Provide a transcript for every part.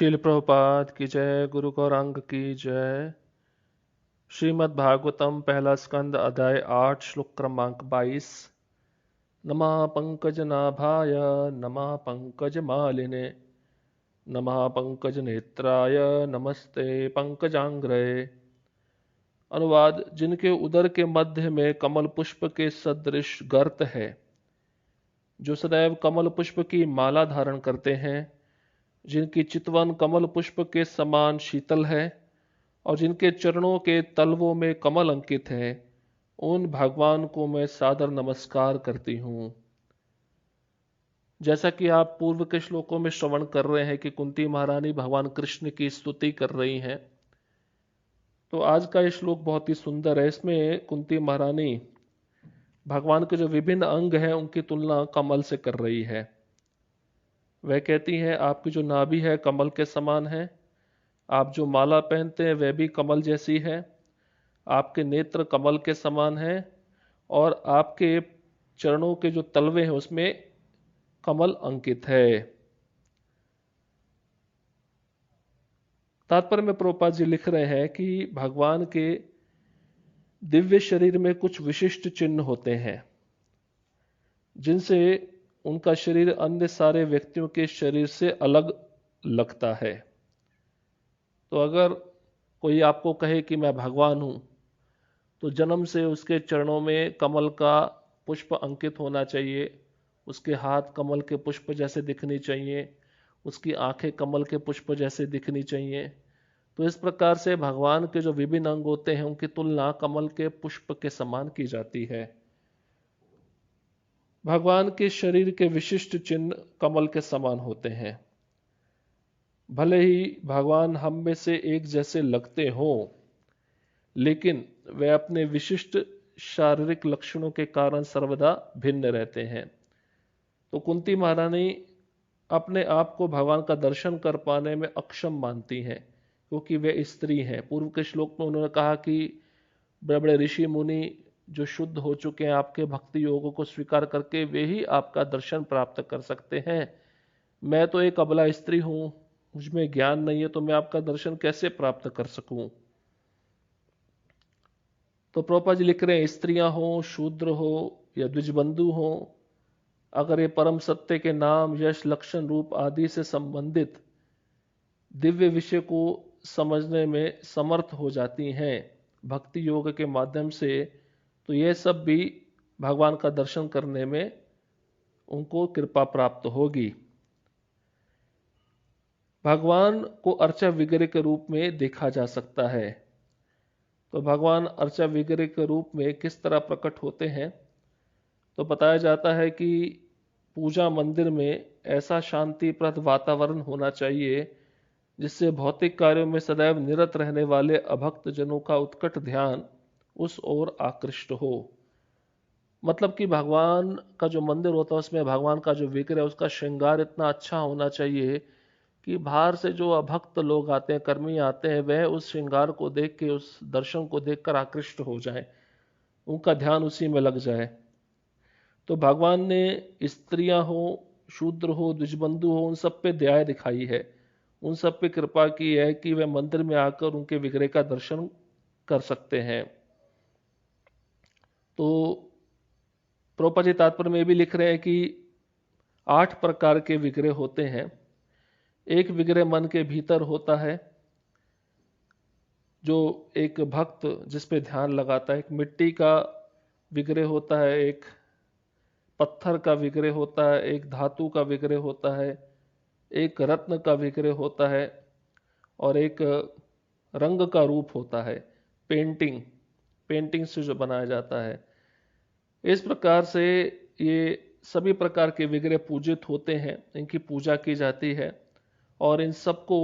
शील प्रभुपाद की जय। गुरु गौरांग की जय। श्रीमद् भागवतम पहला स्कंद अध्याय 8 श्लोक क्रमांक 22। नमः पंकजनाभाय नमः पंकजमालिने नमः पंकजनेत्राय नमस्ते पंकजांग्रये। अनुवाद। जिनके उदर के मध्य में कमल पुष्प के सदृश गर्त है, जो सदैव कमल पुष्प की माला धारण करते हैं, जिनकी चितवन कमल पुष्प के समान शीतल है और जिनके चरणों के तलवों में कमल अंकित है, उन भगवान को मैं सादर नमस्कार करती हूँ। जैसा कि आप पूर्व के श्लोकों में श्रवण कर रहे हैं कि कुंती महारानी भगवान कृष्ण की स्तुति कर रही हैं, तो आज का ये श्लोक बहुत ही सुंदर है। इसमें कुंती महारानी भगवान के जो विभिन्न अंग हैं उनकी तुलना कमल से कर रही है। वह कहती हैं, आपकी जो नाभि है कमल के समान है, आप जो माला पहनते हैं वह भी कमल जैसी है, आपके नेत्र कमल के समान हैं और आपके चरणों के जो तलवे हैं उसमें कमल अंकित है। तात्पर्य में प्रभुपाद जी लिख रहे हैं कि भगवान के दिव्य शरीर में कुछ विशिष्ट चिन्ह होते हैं जिनसे उनका शरीर अन्य सारे व्यक्तियों के शरीर से अलग लगता है। तो अगर कोई आपको कहे कि मैं भगवान हूं, तो जन्म से उसके चरणों में कमल का पुष्प अंकित होना चाहिए, उसके हाथ कमल के पुष्प जैसे दिखनी चाहिए, उसकी आंखें कमल के पुष्प जैसे दिखनी चाहिए। तो इस प्रकार से भगवान के जो विभिन्न अंग होते हैं उनकी तुलना कमल के पुष्प के समान की जाती है। भगवान के शरीर के विशिष्ट चिन्ह कमल के समान होते हैं। भले ही भगवान हम में से एक जैसे लगते हों, लेकिन वे अपने विशिष्ट शारीरिक लक्षणों के कारण सर्वदा भिन्न रहते हैं। तो कुंती महारानी अपने आप को भगवान का दर्शन कर पाने में अक्षम मानती हैं, क्योंकि वे स्त्री हैं। पूर्व के श्लोक में उन्होंने कहा कि बड़े बड़े ऋषि मुनि जो शुद्ध हो चुके हैं आपके भक्ति योगों को स्वीकार करके, वे ही आपका दर्शन प्राप्त कर सकते हैं। मैं तो एक अबला स्त्री हूं, मुझमें ज्ञान नहीं है, तो मैं आपका दर्शन कैसे प्राप्त कर सकूं। तो प्रभुपाद जी लिख रहे हैं, स्त्रियां हो, शूद्र हो या द्विजबंधु हो, अगर ये परम सत्य के नाम, यश, लक्षण, रूप आदि से संबंधित दिव्य विषय को समझने में समर्थ हो जाती हैं भक्ति योग के माध्यम से, तो यह सब भी भगवान का दर्शन करने में उनको कृपा प्राप्त होगी। भगवान को अर्चा विग्रह के रूप में देखा जा सकता है। तो भगवान अर्चा विग्रह के रूप में किस तरह प्रकट होते हैं, तो बताया जाता है कि पूजा मंदिर में ऐसा शांतिप्रद वातावरण होना चाहिए जिससे भौतिक कार्यों में सदैव निरत रहने वाले अभक्त जनों का उत्कट ध्यान उस ओर आकृष्ट हो। मतलब कि भगवान का जो मंदिर होता है उसमें भगवान का जो विग्रह है उसका श्रृंगार इतना अच्छा होना चाहिए कि बाहर से जो अभक्त लोग आते हैं, कर्मी आते हैं, वह उस श्रृंगार को देख के, उस दर्शन को देखकर आकृष्ट हो जाए, उनका ध्यान उसी में लग जाए। तो भगवान ने स्त्रियां हो, शूद्र हो, द्विजबंधु हो, उन सब पे दया दिखाई है, उन सब पे कृपा की है कि वे मंदिर में आकर उनके विग्रह का दर्शन कर सकते हैं। तो प्रभुपाद जी तात्पर्य में भी लिख रहे हैं कि 8 प्रकार के विग्रह होते हैं। एक विग्रह मन के भीतर होता है, जो एक भक्त जिस पे ध्यान लगाता है। एक मिट्टी का विग्रह होता है, एक पत्थर का विग्रह होता है, एक धातु का विग्रह होता है, एक रत्न का विग्रह होता है और एक रंग का रूप होता है। पेंटिंग से जो बनाया जाता है, इस प्रकार से ये सभी प्रकार के विग्रह पूजित होते हैं, इनकी पूजा की जाती है और इन सबको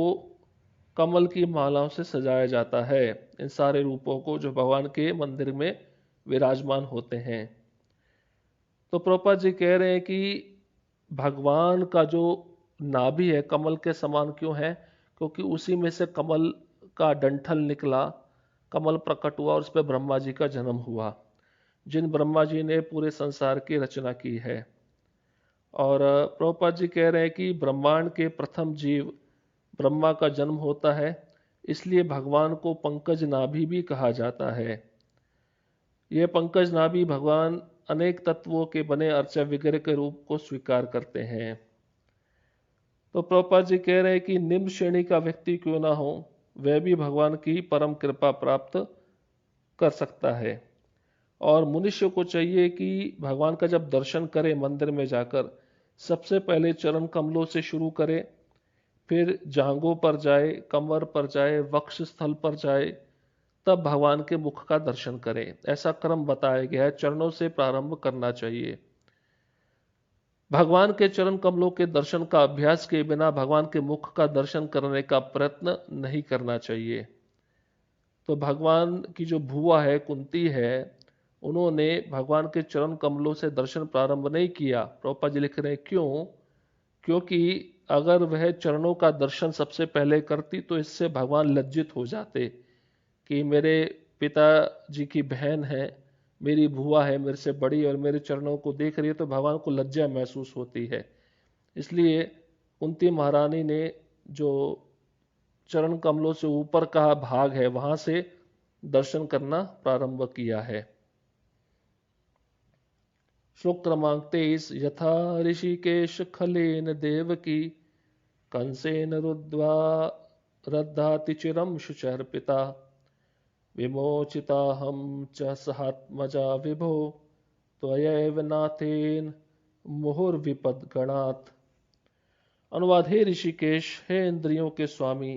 कमल की मालाओं से सजाया जाता है, इन सारे रूपों को जो भगवान के मंदिर में विराजमान होते हैं। तो प्रभुपाद जी कह रहे हैं कि भगवान का जो नाभि है कमल के समान क्यों है, क्योंकि उसी में से कमल का डंठल निकला, कमल प्रकट हुआ और उस पर ब्रह्मा जी का जन्म हुआ, जिन ब्रह्मा जी ने पूरे संसार की रचना की है। और प्रभुपाद जी कह रहे हैं कि ब्रह्मांड के प्रथम जीव ब्रह्मा का जन्म होता है, इसलिए भगवान को पंकज नाभि भी कहा जाता है। यह पंकज नाभि भगवान अनेक तत्वों के बने अर्चा विग्रह के रूप को स्वीकार करते हैं। तो प्रभुपाद जी कह रहे हैं कि निम्न श्रेणी का व्यक्ति क्यों ना हो, वह भी भगवान की परम कृपा प्राप्त कर सकता है। और मनुष्य को चाहिए कि भगवान का जब दर्शन करे मंदिर में जाकर, सबसे पहले चरण कमलों से शुरू करे, फिर जांघों पर जाए, कमर पर जाए, वक्ष स्थल पर जाए, तब भगवान के मुख का दर्शन करें। ऐसा क्रम बताया गया है, चरणों से प्रारंभ करना चाहिए। भगवान के चरण कमलों के दर्शन का अभ्यास के बिना भगवान के मुख का दर्शन करने का प्रयत्न नहीं करना चाहिए। तो भगवान की जो भुआ है, कुंती है, उन्होंने भगवान के चरण कमलों से दर्शन प्रारंभ नहीं किया। प्रभुपाद जी लिख रहे हैं क्यों? क्योंकि अगर वह चरणों का दर्शन सबसे पहले करती तो इससे भगवान लज्जित हो जाते कि मेरे पिताजी की बहन है, मेरी भुआ है मेरे से बड़ी और मेरे चरणों को देख रही है, तो भगवान को लज्जा महसूस होती है। इसलिए कुंती महारानी ने जो चरण कमलों से ऊपर का भाग है वहां से दर्शन करना प्रारंभ किया है। श्लोक क्रमांक 23। यथा ऋषिकेश खलेन देवकी कंसेन रुद्ध्वा रद्धाति चिरम शुचर्पिता विमोचिताहं च सहात्मजा विभो त्वयैव नाथेन मुहुर्विपद्गणात्। अनुवाद। हे ऋषिकेश, हे इंद्रियों के स्वामी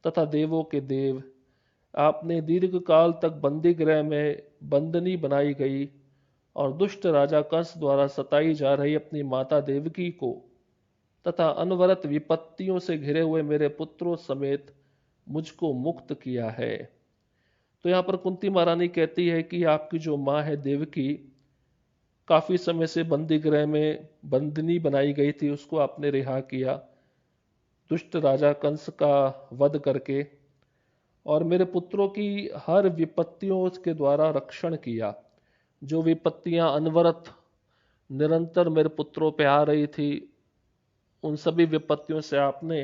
तथा देवों के देव, आपने दीर्घ काल तक बंदी गृह में बंदनी बनाई गई और दुष्ट राजा कंस द्वारा सताई जा रही अपनी माता देवकी को तथा अनवरत विपत्तियों से घिरे हुए मेरे पुत्रों समेत मुझको मुक्त किया है। तो यहाँ पर कुंती महारानी कहती है कि आपकी जो माँ है देवकी, काफी समय से बंदी गृह में बंदनी बनाई गई थी, उसको आपने रिहा किया दुष्ट राजा कंस का वध करके, और मेरे पुत्रों की हर विपत्तियों के द्वारा रक्षण किया। जो विपत्तियां अनवरत निरंतर मेरे पुत्रों पे आ रही थी, उन सभी विपत्तियों से आपने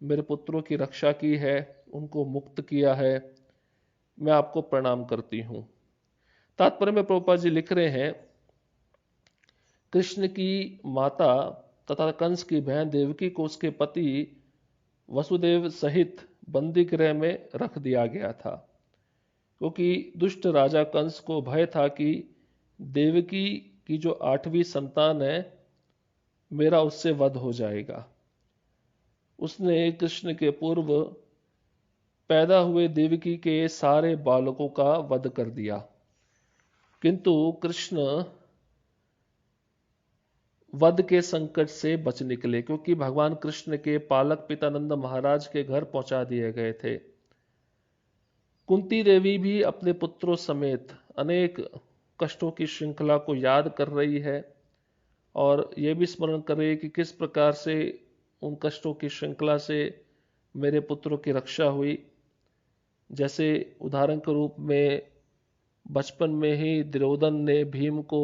मेरे पुत्रों की रक्षा की है, उनको मुक्त किया है। मैं आपको प्रणाम करती हूं। तात्पर्य में प्रभुपाद जी लिख रहे हैं, कृष्ण की माता तथा कंस की बहन देवकी को उसके पति वसुदेव सहित बंदी गृह में रख दिया गया था, क्योंकि दुष्ट राजा कंस को भय था कि देवकी की जो 8वीं संतान है मेरा उससे वध हो जाएगा। उसने कृष्ण के पूर्व पैदा हुए देवकी के सारे बालकों का वध कर दिया, किंतु कृष्ण वध के संकट से बच निकले, क्योंकि भगवान कृष्ण के पालक पिता नंद महाराज के घर पहुंचा दिए गए थे। कुंती देवी भी अपने पुत्रों समेत अनेक कष्टों की श्रृंखला को याद कर रही है और यह भी स्मरण कर रही है कि किस प्रकार से उन कष्टों की श्रृंखला से मेरे पुत्रों की रक्षा हुई। जैसे उदाहरण के रूप में बचपन में ही दुर्योधन ने भीम को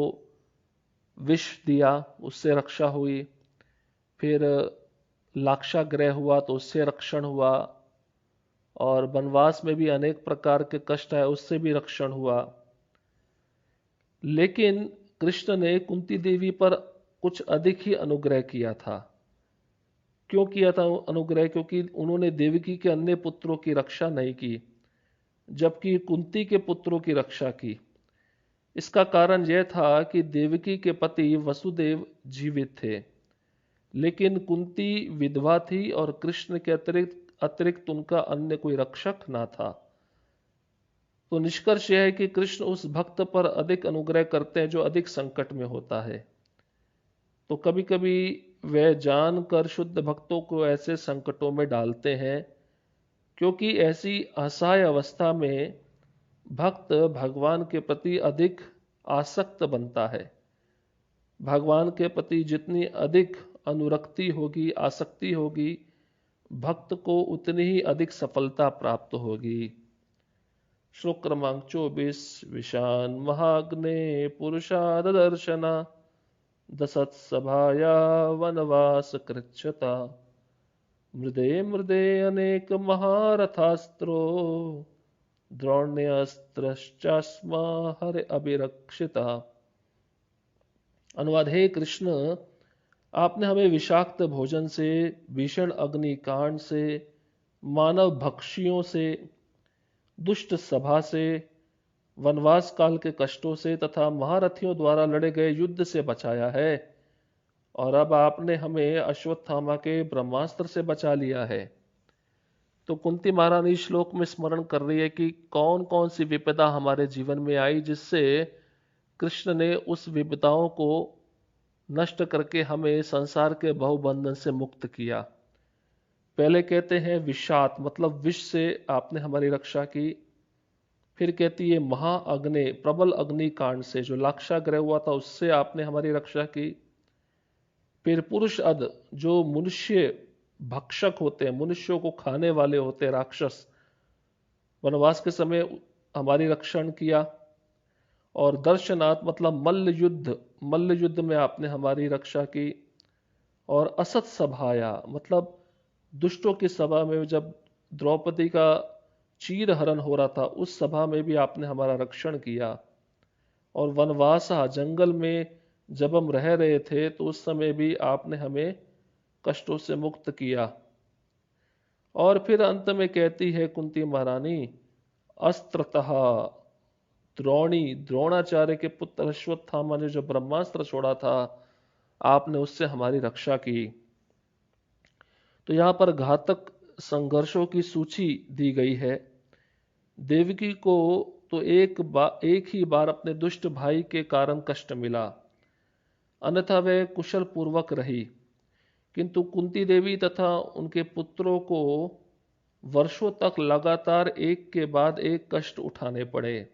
विष दिया, उससे रक्षा हुई। फिर लाक्षागृह हुआ तो उससे रक्षण हुआ, और वनवास में भी अनेक प्रकार के कष्ट है, उससे भी रक्षण हुआ। लेकिन कृष्ण ने कुंती देवी पर कुछ अधिक ही अनुग्रह किया था। क्यों किया था अनुग्रह? क्योंकि उन्होंने देवकी के अन्य पुत्रों की रक्षा नहीं की, जबकि कुंती के पुत्रों की रक्षा की। इसका कारण यह था कि देवकी के पति वसुदेव जीवित थे, लेकिन कुंती विधवा थी और कृष्ण के अतिरिक्त उनका अन्य कोई रक्षक ना था। तो निष्कर्ष यह है कि कृष्ण उस भक्त पर अधिक अनुग्रह करते हैं जो अधिक संकट में होता है। तो कभी कभी वह जानकर शुद्ध भक्तों को ऐसे संकटों में डालते हैं, क्योंकि ऐसी असहाय अवस्था में भक्त भगवान के प्रति अधिक आसक्त बनता है। भगवान के प्रति जितनी अधिक अनुरक्ति होगी, आसक्ति होगी, भक्त को उतनी ही अधिक सफलता प्राप्त होगी। श्लोक क्रमांक 24। विशान महाग्ने पुरुषाद दर्शना दसत्सभाया वनवास कृच्छता मृदे मृदे अनेक महारथास्त्रो द्रोण्यस्त्रश्चास्मा हर अभिरक्षिता। अनुवाद: हे कृष्ण, आपने हमें विषाक्त भोजन से, भीषण अग्निकांड से, मानव भक्षियों से, दुष्ट सभा से, वनवास काल के कष्टों से तथा महारथियों द्वारा लड़े गए युद्ध से बचाया है, और अब आपने हमें अश्वत्थामा के ब्रह्मास्त्र से बचा लिया है। तो कुंती महारानी श्लोक में स्मरण कर रही है कि कौन कौन सी विपदा हमारे जीवन में आई, जिससे कृष्ण ने उस विपदाओं को नष्ट करके हमें संसार के बहुबंधन से मुक्त किया। पहले कहते हैं विषात, मतलब विष से आपने हमारी रक्षा की। फिर कहती है महाअग्नि, प्रबल अग्निकांड से, जो लाक्षागृह हुआ था उससे आपने हमारी रक्षा की। फिर पुरुष अध, जो मनुष्य भक्षक होते हैं, मनुष्यों को खाने वाले होते हैं, राक्षस, वनवास के समय हमारी रक्षण किया। और दर्शनात्, मतलब मल्ल युद्ध में आपने हमारी रक्षा की। और असत सभाया, मतलब दुष्टों की सभा में जब द्रौपदी का चीर हरण हो रहा था, उस सभा में भी आपने हमारा रक्षण किया। और वनवासा, जंगल में जब हम रह रहे थे तो उस समय भी आपने हमें कष्टों से मुक्त किया। और फिर अंत में कहती है कुंती महारानी, अस्त्रतः द्रोणाचार्य के पुत्र अश्वत्थामा ने जो ब्रह्मास्त्र छोड़ा था, आपने उससे हमारी रक्षा की। तो यहां पर घातक संघर्षों की सूची दी गई है। देवकी को तो एक ही बार अपने दुष्ट भाई के कारण कष्ट मिला, अन्यथा वे कुशल पूर्वक रही, किंतु कुंती देवी तथा उनके पुत्रों को वर्षों तक लगातार एक के बाद एक कष्ट उठाने पड़े।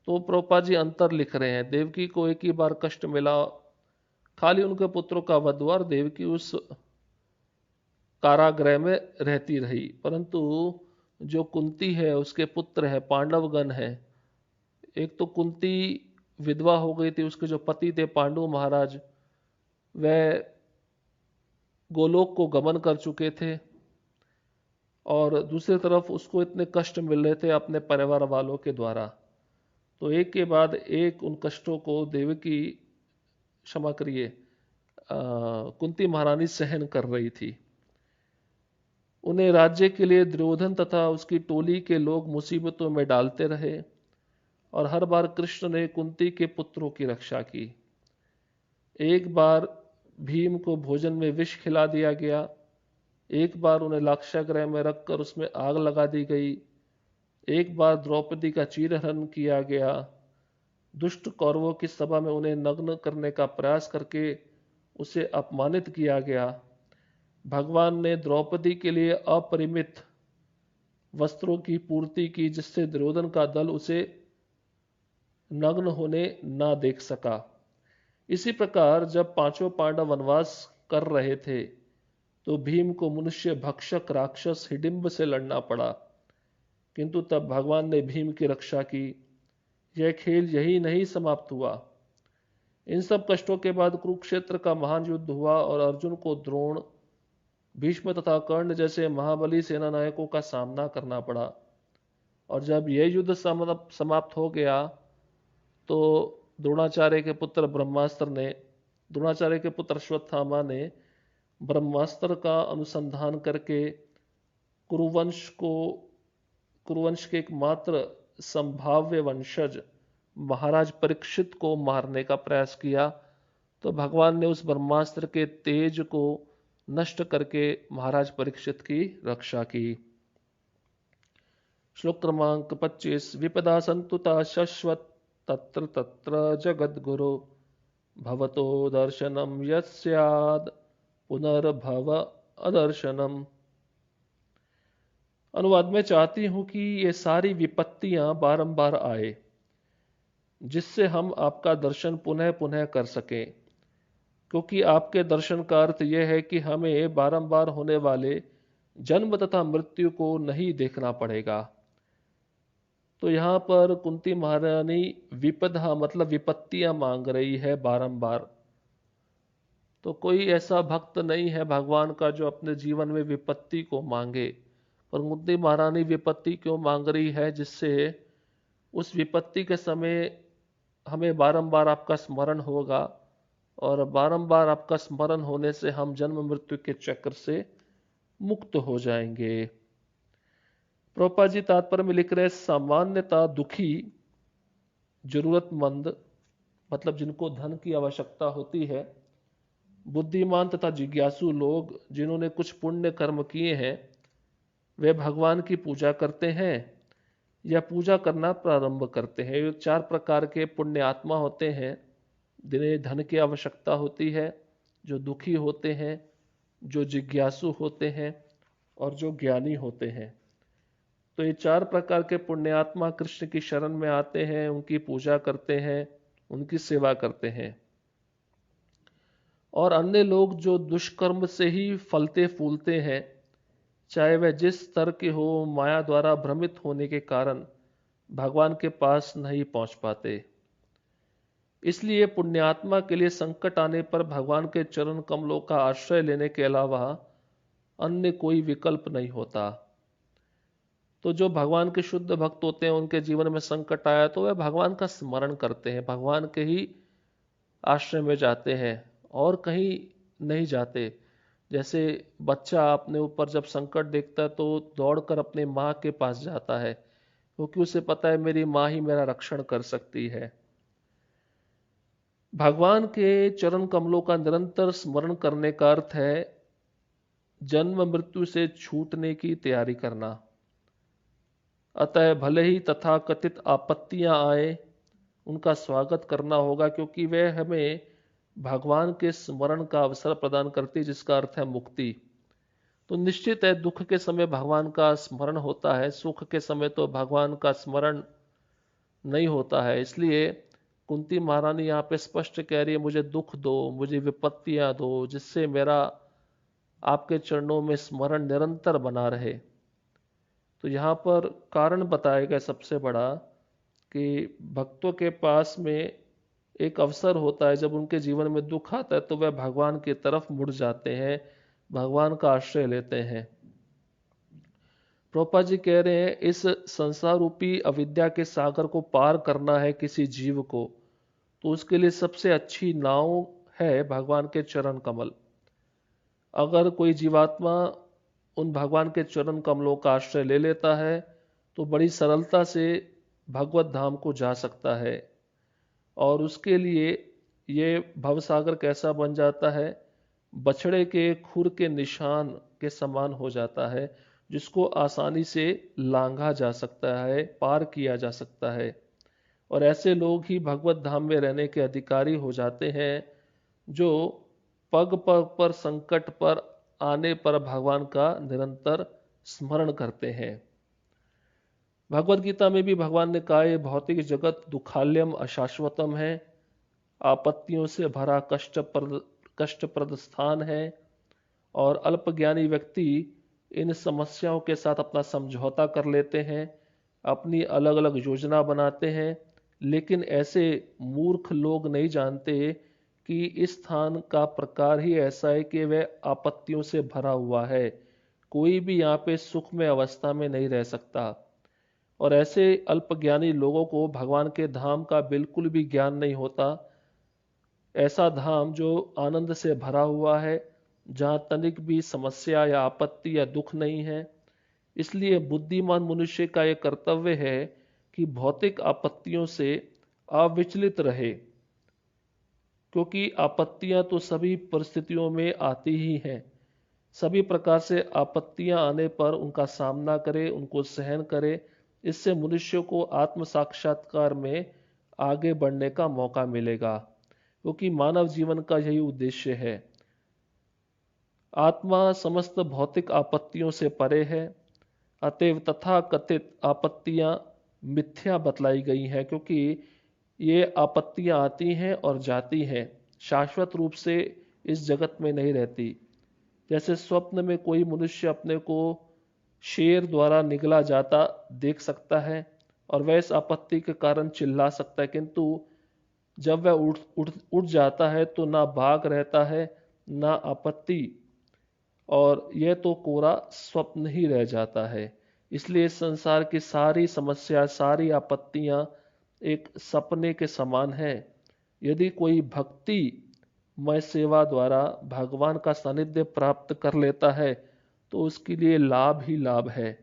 तो प्रभुपाद जी अंतर लिख रहे हैं, देवकी को एक ही बार कष्ट मिला, खाली उनके पुत्रों का वध हुआ, देवकी उस कारागृह में रहती रही। परंतु जो कुंती है, उसके पुत्र है, पांडवगण है। एक तो कुंती विधवा हो गई थी, उसके जो पति थे पांडु महाराज, वह गोलोक को गमन कर चुके थे, और दूसरी तरफ उसको इतने कष्ट मिल रहे थे अपने परिवार वालों के द्वारा। तो एक के बाद एक उन कष्टों को देवकी, क्षमा करिए, कुंती महारानी सहन कर रही थी। उन्हें राज्य के लिए दुर्योधन तथा उसकी टोली के लोग मुसीबतों में डालते रहे, और हर बार कृष्ण ने कुंती के पुत्रों की रक्षा की। एक बार भीम को भोजन में विष खिला दिया गया, एक बार उन्हें लाक्षागृह में रखकर उसमें आग लगा दी गई, एक बार द्रौपदी का चीरहरण किया गया, दुष्ट कौरवों की सभा में उन्हें नग्न करने का प्रयास करके उसे अपमानित किया गया। भगवान ने द्रौपदी के लिए अपरिमित वस्त्रों की पूर्ति की, जिससे दुर्योधन का दल उसे नग्न होने ना देख सका। इसी प्रकार जब पांचों पांडव वनवास कर रहे थे तो भीम को मनुष्य भक्षक राक्षस हिडिंब से लड़ना पड़ा, किंतु तब भगवान ने भीम की रक्षा की। यह खेल यही नहीं समाप्त हुआ। इन सब कष्टों के बाद कुरुक्षेत्र का महान युद्ध हुआ, और अर्जुन को द्रोण, भीष्म तथा कर्ण जैसे महाबली सेना नायकों का सामना करना पड़ा। और जब यह युद्ध समाप्त हो गया तो द्रोणाचार्य के पुत्र अश्वत्थामा ने ब्रह्मास्त्र का अनुसंधान करके कुरुवंश के एकमात्र संभाव्य वंशज महाराज परीक्षित को मारने का प्रयास किया। तो भगवान ने उस ब्रह्मास्त्र के तेज को नष्ट करके महाराज परीक्षित की रक्षा की। श्लोक क्रमांक 25। विपदा संतुता शश्वत तत्र तत्र जगद्गुरु भवतो दर्शनम यस्याद पुनर्भव अदर्शनम। अनुवाद में चाहती हूं कि ये सारी विपत्तियां बारंबार आए, जिससे हम आपका दर्शन पुनः पुनः कर सकें, क्योंकि आपके दर्शन का अर्थ यह है कि हमें बारंबार होने वाले जन्म तथा मृत्यु को नहीं देखना पड़ेगा। तो यहां पर कुंती महारानी विपदा मतलब विपत्तियां मांग रही है बारंबार। तो कोई ऐसा भक्त नहीं है भगवान का जो अपने जीवन में विपत्ति को मांगे। पर कुंती महारानी विपत्ति क्यों मांग रही है? जिससे उस विपत्ति के समय हमें बारंबार आपका स्मरण होगा, और बारंबार आपका स्मरण होने से हम जन्म मृत्यु के चक्र से मुक्त हो जाएंगे। प्रभुपाद जी तात्पर्य में लिख रहे, सामान्यतः दुखी, जरूरतमंद, मतलब जिनको धन की आवश्यकता होती है, बुद्धिमान तथा जिज्ञासु लोग जिन्होंने कुछ पुण्य कर्म किए हैं, वे भगवान की पूजा करते हैं या पूजा करना प्रारंभ करते हैं। ये 4 प्रकार के पुण्य आत्मा होते हैं जिन्हें धन की आवश्यकता होती है, जो दुखी होते हैं, जो जिज्ञासु होते हैं और जो ज्ञानी होते हैं। तो ये 4 प्रकार के पुण्यात्मा कृष्ण की शरण में आते हैं, उनकी पूजा करते हैं, उनकी सेवा करते हैं। और अन्य लोग जो दुष्कर्म से ही फलते फूलते हैं, चाहे वह जिस स्तर के हो, माया द्वारा भ्रमित होने के कारण भगवान के पास नहीं पहुंच पाते। इसलिए पुण्यात्मा के लिए संकट आने पर भगवान के चरण कमलों का आश्रय लेने के अलावा अन्य कोई विकल्प नहीं होता। तो जो भगवान के शुद्ध भक्त होते हैं, उनके जीवन में संकट आया तो वह भगवान का स्मरण करते हैं, भगवान के ही आश्रय में जाते हैं और कहीं नहीं जाते। जैसे बच्चा अपने ऊपर जब संकट देखता है तो दौड़कर अपने माँ के पास जाता है, क्योंकि उसे पता है मेरी माँ ही मेरा रक्षण कर सकती है। भगवान के चरण कमलों का निरंतर स्मरण करने का अर्थ है जन्म मृत्यु से छूटने की तैयारी करना। अतः भले ही तथा कथित आपत्तियां आए, उनका स्वागत करना होगा, क्योंकि वे हमें भगवान के स्मरण का अवसर प्रदान करती, जिसका अर्थ है मुक्ति। तो निश्चित है दुख के समय भगवान का स्मरण होता है, सुख के समय तो भगवान का स्मरण नहीं होता है। इसलिए कुंती महारानी यहाँ पे स्पष्ट कह रही है, मुझे दुख दो, मुझे विपत्तियां दो, जिससे मेरा आपके चरणों में स्मरण निरंतर बना रहे। तो यहाँ पर कारण बताया गया सबसे बड़ा कि भक्तों के पास में एक अवसर होता है, जब उनके जीवन में दुख आता है तो वह भगवान की तरफ मुड़ जाते हैं, भगवान का आश्रय लेते हैं। प्रभुपाद जी कह रहे हैं, इस संसार रूपी अविद्या के सागर को पार करना है किसी जीव को, तो उसके लिए सबसे अच्छी नाव है भगवान के चरण कमल। अगर कोई जीवात्मा उन भगवान के चरण कमलों का आश्रय ले लेता है तो बड़ी सरलता से भगवत धाम को जा सकता है। और उसके लिए ये भवसागर कैसा बन जाता है, बछड़े के खुर के निशान के समान हो जाता है, जिसको आसानी से लांघा जा सकता है, पार किया जा सकता है। और ऐसे लोग ही भगवत धाम में रहने के अधिकारी हो जाते हैं, जो पग पग पर संकट पर आने पर भगवान का निरंतर स्मरण करते हैं। भगवत गीता में भी भगवान ने कहा, ये भौतिक जगत दुखाल्यम अशाश्वतम है, आपत्तियों से भरा कष्टप्रद स्थान है। और अल्पज्ञानी व्यक्ति इन समस्याओं के साथ अपना समझौता कर लेते हैं, अपनी अलग अलग योजना बनाते हैं। लेकिन ऐसे मूर्ख लोग नहीं जानते कि इस स्थान का प्रकार ही ऐसा है कि वह आपत्तियों से भरा हुआ है, कोई भी यहाँ पे सुख में अवस्था में नहीं रह सकता। और ऐसे अल्पज्ञानी लोगों को भगवान के धाम का बिल्कुल भी ज्ञान नहीं होता। ऐसा धाम जो आनंद से भरा हुआ है, जहाँ तनिक भी समस्या या आपत्ति या दुख नहीं है। इसलिए बुद्धिमान मनुष्य का यह कर्तव्य है कि भौतिक आपत्तियों से अविचलित रहे, क्योंकि आपत्तियां तो सभी परिस्थितियों में आती ही हैं। सभी प्रकार से आपत्तियां आने पर उनका सामना करे, उनको सहन करे। इससे मनुष्य को आत्म साक्षात्कार में आगे बढ़ने का मौका मिलेगा, क्योंकि मानव जीवन का यही उद्देश्य है। आत्मा समस्त भौतिक आपत्तियों से परे है। अतएव तथा कथित आपत्तियां मिथ्या बतलाई गई हैं, क्योंकि ये आपत्तियां आती हैं और जाती हैं, शाश्वत रूप से इस जगत में नहीं रहती। जैसे स्वप्न में कोई मनुष्य अपने को शेर द्वारा निगला जाता देख सकता है और वह इस आपत्ति के कारण चिल्ला सकता है, किंतु जब वह उठ जाता है तो ना बाघ रहता है, ना आपत्ति, और यह तो कोरा स्वप्न ही रह जाता है। इसलिए इस संसार की सारी समस्या, सारी आपत्तियां एक सपने के समान है। यदि कोई भक्ति मय सेवा द्वारा भगवान का सानिध्य प्राप्त कर लेता है तो उसके लिए लाभ ही लाभ है।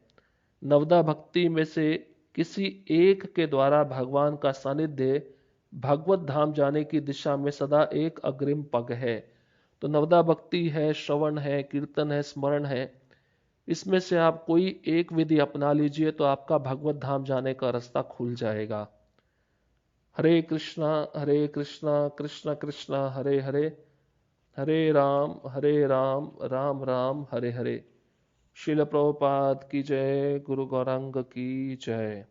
नवदा भक्ति में से किसी एक के द्वारा भगवान का सानिध्य भगवत धाम जाने की दिशा में सदा एक अग्रिम पग है। तो नवदा भक्ति है, श्रवण है, कीर्तन है, स्मरण है, इसमें से आप कोई एक विधि अपना लीजिए तो आपका भगवत धाम जाने का रास्ता खुल जाएगा। हरे कृष्णा कृष्ण कृष्ण हरे हरे, हरे राम राम राम हरे हरे। श्रील प्रभुपाद की जय, गुरु गौरांग की जय।